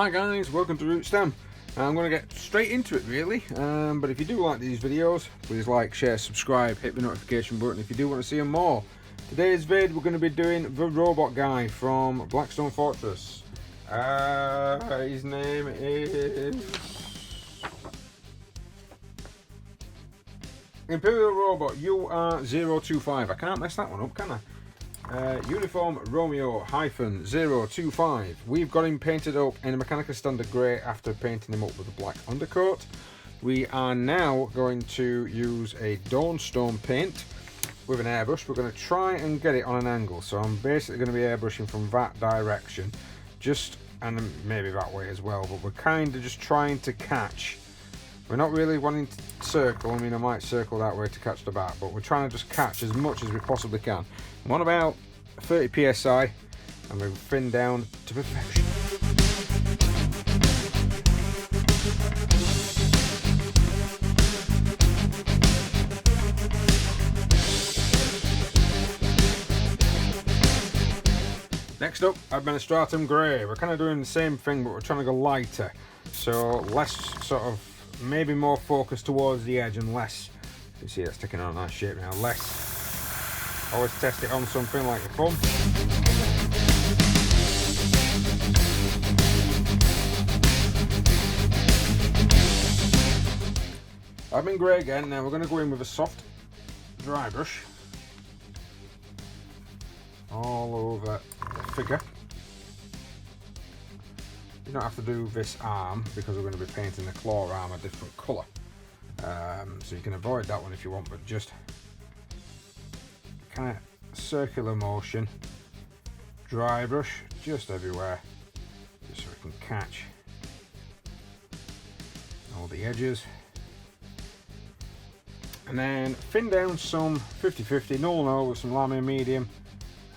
Hi guys, welcome to Root Stem. I'm going to get straight into it really, but if you do like these videos, please like, share, subscribe, hit the notification button if you do want to see them more. Today's vid we're going to be doing the robot guy from Blackstone Fortress. His name is Imperial Robot UR025. I can't mess that one up, can I? Uniform Romeo -025. We've got him painted up in a mechanical standard grey after painting him up with a black undercoat. We are now going to use a Dawnstone paint with an airbrush. We're going to try and get it on an angle, so I'm basically going to be airbrushing from that direction, and maybe that way as well, but we're kind of just trying to catch. We're not really wanting to circle. I mean, I might circle that way to catch the bat, but we're trying to just catch as much as we possibly can. I'm on about 30 psi, and we're thin down to perfection. Next up, I've been a Stratum Gray. We're kind of doing the same thing, but we're trying to go lighter. So less sort of, maybe more focused towards the edge and less, you can see it's sticking on that shape now, less, always test it on something like a thumb. I've been grey again. Now we're going to go in with a soft dry brush all over the figure. You don't have to do this arm because we're going to be painting the claw arm a different colour, so you can avoid that one if you want, but just kind of circular motion, dry brush just everywhere, just so we can catch all the edges, and then thin down some 50-50 null with some lamy medium,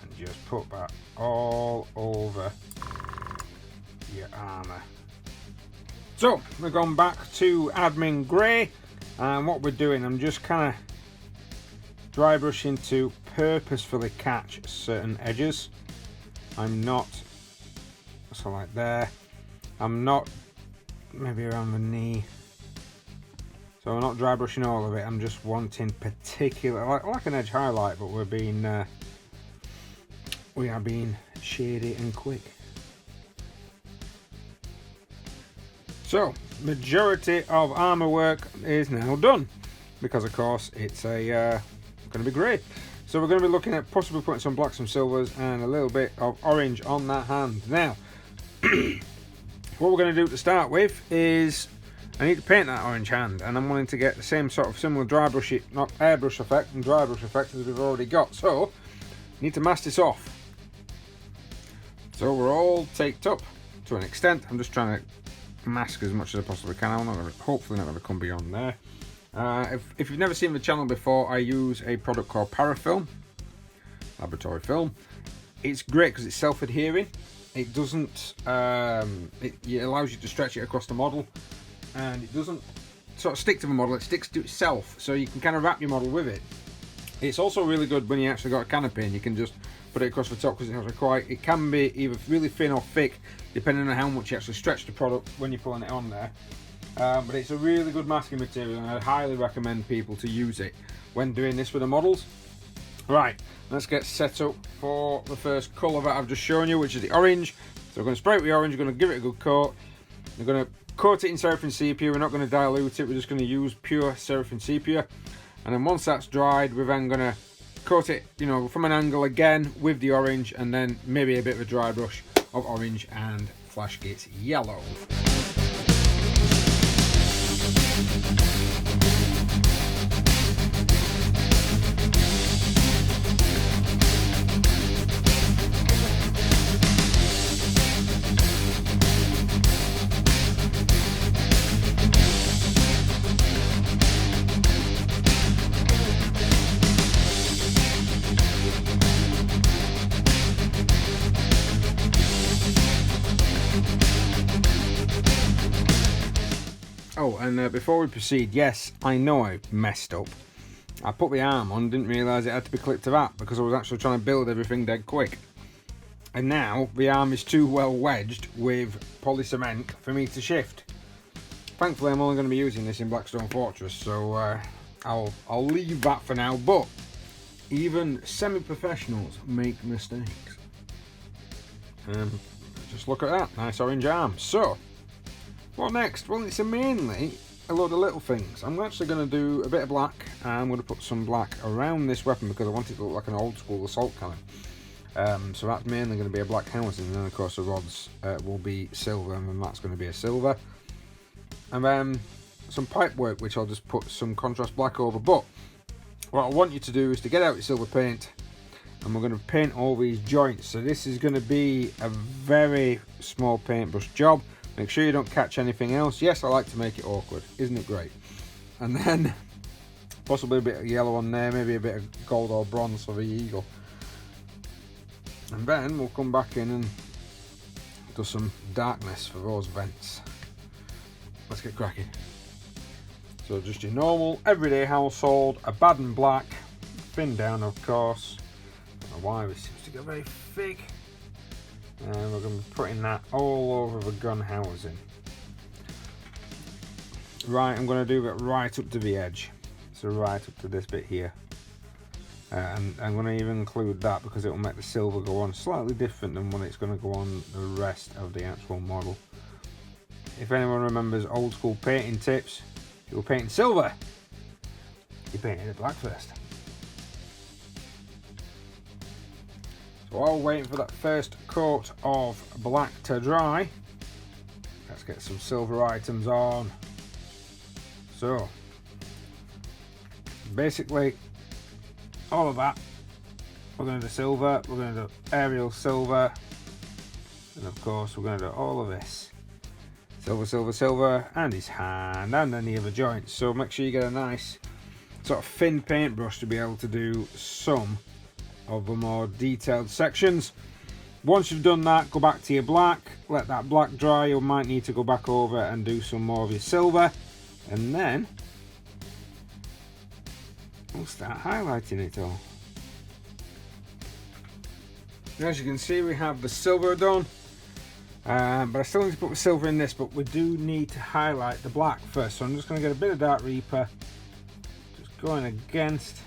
and just put that all over your armour. So we've gone back to admin grey, and what we're doing, I'm just kind of dry brushing to purposefully catch certain edges. I'm not, so like there, I'm not, maybe around the knee, so I'm not dry brushing all of it. I'm just wanting particular, like an edge highlight, but we are being shady and quick. So, majority of armour work is now done, because of course it's going to be grey. So we're going to be looking at possibly putting some blacks, some silvers, and a little bit of orange on that hand. Now, what we're going to do to start with is, I need to paint that orange hand, and I'm wanting to get the same sort of similar dry brush, not airbrush effect, and dry brush effect as we've already got. So, need to mask this off. So we're all taped up to an extent. I'm just trying to mask as much as I possibly can. I'm hopefully not going to come beyond there. If you've never seen the channel before, I use a product called Parafilm, laboratory film. It's great because it's self-adhering. It doesn't, it allows you to stretch it across the model, and it doesn't sort of stick to the model, it sticks to itself, so you can kind of wrap your model with it. It's also really good when you actually got a canopy and you can just put it across the top, because it can be either really thin or thick depending on how much you actually stretch the product when you're pulling it on there. But it's a really good masking material, and I'd highly recommend people to use it when doing this with the models. Right, let's get set up for the first colour that I've just shown you, which is the orange. So we're going to spray it with the orange, we're going to give it a good coat. We're going to coat it in Seraphim Sepia, we're not going to dilute it, we're just going to use pure Seraphim Sepia. And then once that's dried, we're then going to coat it, you know, from an angle again with the orange, and then maybe a bit of a dry brush of orange and Flashgate yellow. Oh, and before we proceed, yes, I know I messed up. I put the arm on, didn't realise it had to be clipped to that because I was actually trying to build everything dead quick. And now the arm is too well wedged with poly cement for me to shift. Thankfully I'm only going to be using this in Blackstone Fortress, so I'll leave that for now. But even semi-professionals make mistakes. Just look at that, nice orange arm. So what next? Well, it's mainly a load of little things. I'm actually going to do a bit of black. I'm going to put some black around this weapon because I want it to look like an old school assault cannon. So that's mainly going to be a black housing, and then of course the rods will be silver, and then that's going to be a silver. And then some pipe work, which I'll just put some contrast black over. But what I want you to do is to get out your silver paint, and we're going to paint all these joints. So this is going to be a very small paintbrush job. Make sure you don't catch anything else. Yes, I like to make it awkward. Isn't it great? And then possibly a bit of yellow on there, maybe a bit of gold or bronze for the eagle. And then we'll come back in and do some darkness for those vents. Let's get cracking. So just your normal everyday household, a bad and black, thin down of course. I don't know why this seems to get very thick. And we're going to be putting that all over the gun housing. Right, I'm going to do it right up to the edge. So right up to this bit here. And I'm going to even include that because it will make the silver go on slightly different than when it's going to go on the rest of the actual model. If anyone remembers old school painting tips, if you were painting silver, you painted it black first. So while we're waiting for that first coat of black to dry, let's get some silver items on. So basically all of that, we're going to do silver, we're going to do aerial silver, and of course we're going to do all of this. Silver, silver, silver, and his hand, and any other joints. So make sure you get a nice sort of thin paintbrush to be able to do some of the more detailed sections. Once you've done that, go back to your black, let that black dry. You might need to go back over and do some more of your silver, and then we'll start highlighting it all. As you can see, we have the silver done, but I still need to put the silver in this, but we do need to highlight the black first. So I'm just going to get a bit of Dark Reaper, just going against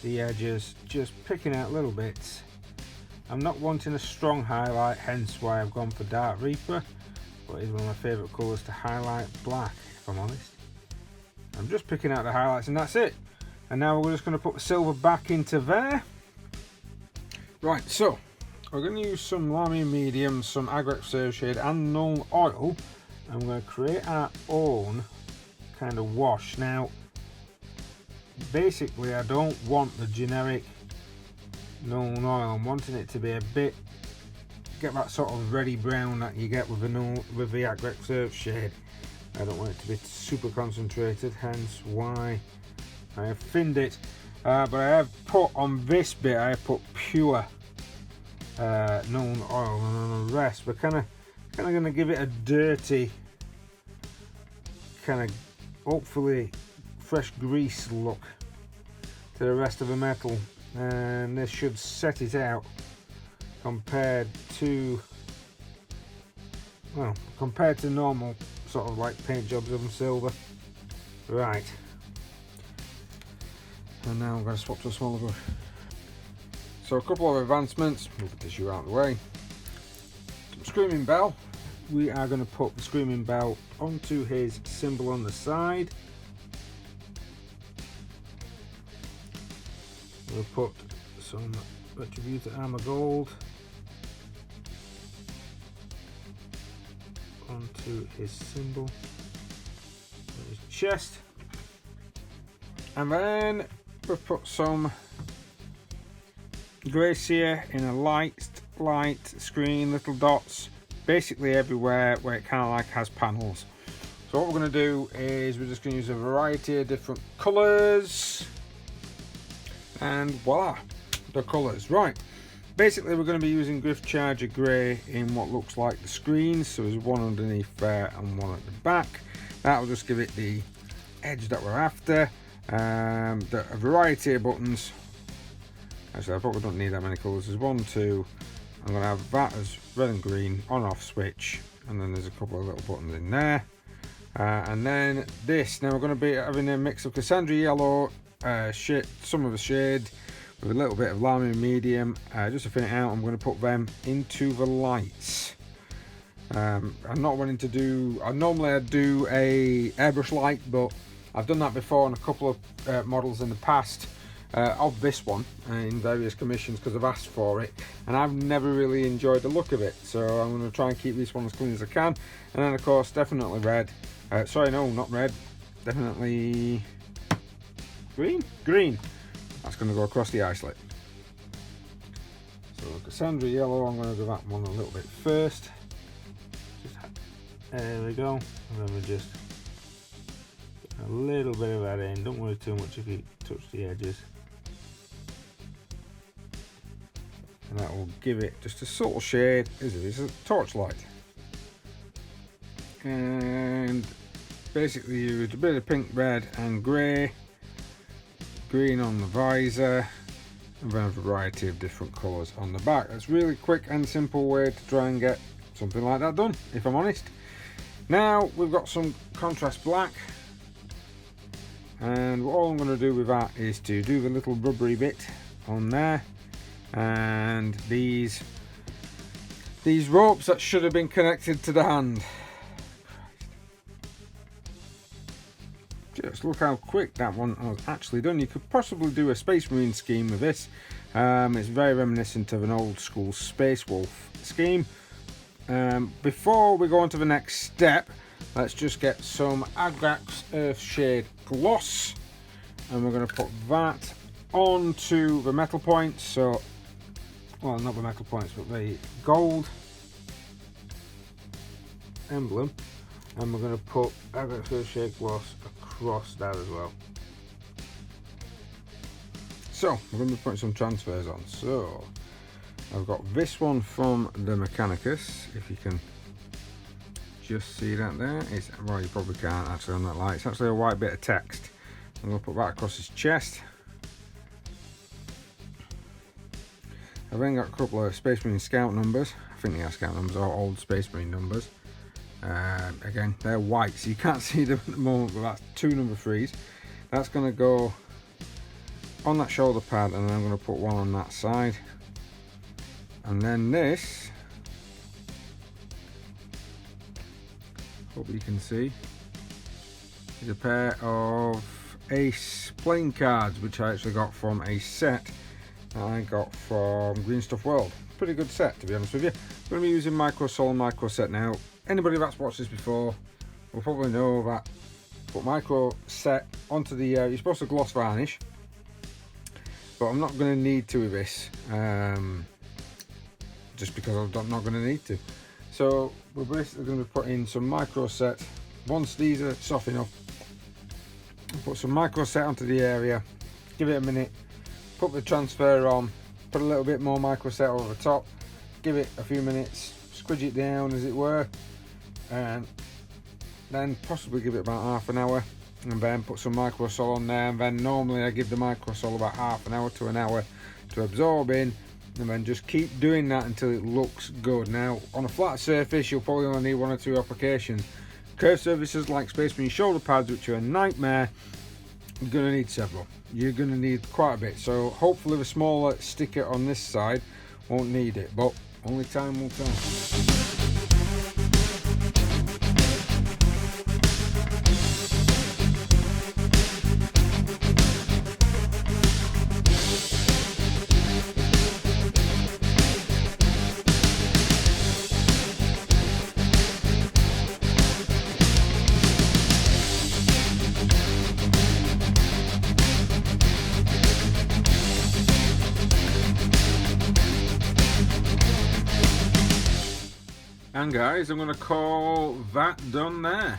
the edges, just picking out little bits. I'm not wanting a strong highlight, hence why I've gone for Dark Reaper, but it's one of my favourite colours to highlight black, if I'm honest. I'm just picking out the highlights and that's it. And now we're just going to put the silver back into there. Right, so we're going to use some Lamy Medium, some Agrex Reserve Shade and Null Oil. And we're going to create our own kind of wash. Now, basically I don't want the generic Null Oil. I'm wanting it to be a bit, get that sort of reddy brown that you get with the Agrex Reserve Shade. I don't want it to be super concentrated, hence why I have thinned it, but I have put on this bit, I have put pure Null Oil, and on the rest we're kind of going to give it a dirty, kind of hopefully fresh grease look to the rest of the metal, and this should set it out compared to, well, compared to normal sort of like paint jobs of silver. Right. And now I'm going to swap to a smaller brush. So a couple of advancements, move the tissue out of the way. Some Screaming Bell. We are going to put the Screaming Bell onto his symbol on the side. We'll put some Retributor Armor Gold onto his symbol on his chest. And then we'll put some Glacier in a light screen, little dots, basically everywhere where it kind of like has panels. So what we're going to do is we're just going to use a variety of different colours, and voila, the colours. Right, basically we're going to be using Griff Charger Grey in what looks like the screens. So there's one underneath there and one at the back. That'll just give it the edge that we're after. A variety of buttons. Actually, I probably don't need that many colours. There's 1, 2, I'm going to have that as red and green on off switch, and then there's a couple of little buttons in there. And then this, now we're going to be having a mix of Cassandra yellow, some of the shade with a little bit of lime medium, just to thin it out. I'm going to put them into the lights. I'm not wanting to do, normally I'd do a airbrush light, but I've done that before on a couple of models in the past of this one in various commissions because I've asked for it, and I've never really enjoyed the look of it, so I'm going to try and keep this one as clean as I can. And then of course definitely red, sorry, no, not red, definitely green. That's going to go across the eye slit. So Cassandra yellow, I'm going to do that one a little bit first. There we go, and then we just a little bit of that in. Don't worry too much if you touch the edges, and that will give it just a subtle shade. It's a torchlight, and basically use a bit of pink, red and grey, green on the visor, and then a variety of different colours on the back. That's really quick and simple way to try and get something like that done, if I'm honest. Now we've got some contrast black, and all I'm going to do with that is to do the little rubbery bit on there, and these ropes that should have been connected to the hand. Just look how quick that one was actually done. You could possibly do a Space Marine scheme with this. It's very reminiscent of an old school Space Wolf scheme. Before we go on to the next step, let's just get some Agrax Earthshade gloss, and we're going to put that onto the metal points. So, well, not the metal points, but the gold emblem, and we're going to put Agrax Earthshade gloss across that as well. So we're going to be putting some transfers on. So I've got this one from the Mechanicus, if you can just see that there. It's, well, you probably can't actually on that light. It's actually a white bit of text. I'm going to put that across his chest. I've then got a couple of Space Marine Scout numbers. I think they are Scout numbers, or old Space Marine numbers. Again, they're white, so you can't see them at the moment, but that's 2 number 3s. That's going to go on that shoulder pad, and then I'm going to put one on that side. And then this, hope you can see, is a pair of Ace playing cards, which I actually got from a set that I got from Green Stuff World. Pretty good set, to be honest with you. I'm going to be using Micro Sol and Micro Set now. Anybody that's watched this before will probably know that put Micro Set onto the, you're supposed to gloss varnish, but I'm not going to need to with this, just because I'm not going to need to. So we're basically going to be putting some Micro Set, once these are soft enough, put some Micro Set onto the area, give it a minute, put the transfer on, put a little bit more Micro Set over the top, give it a few minutes, squidge it down as it were, and then possibly give it about half an hour, and then put some Micro Sol on there. And then normally I give the Micro Sol about half an hour to an hour to absorb in, and then just keep doing that until it looks good. Now on a flat surface you'll probably only need 1 or 2 applications. Curved surfaces like Space Marine shoulder pads, which are a nightmare, you're going to need several. You're going to need quite a bit, so hopefully the smaller sticker on this side won't need it, but only time will tell. And guys, I'm going to call that done there.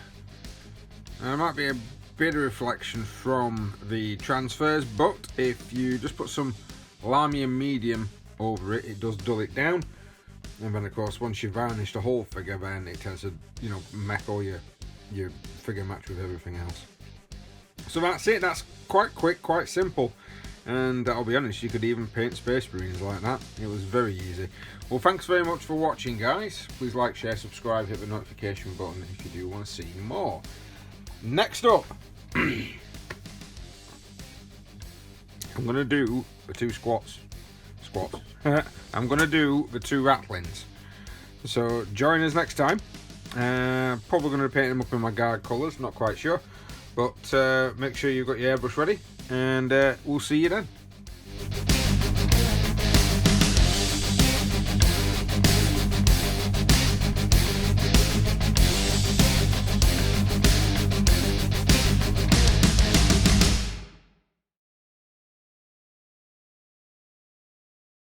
Now, there might be a bit of reflection from the transfers, but if you just put some Lamium medium over it, it does dull it down. And then of course once you've varnished the whole figure, then it tends to, you know, make all your figure match with everything else. So that's it. That's quite quick, quite simple. and I'll be honest, you could even paint space marines like that. It was very easy. Well, thanks very much for watching, guys. Please like, share, subscribe, hit the notification button if you do want to see more. Next up, I'm going to do the two squats. I'm going to do the two rattlings. So join us next time. Probably going to paint them up in my guard colours, not quite sure. But make sure you've got your airbrush ready, and we'll see you then.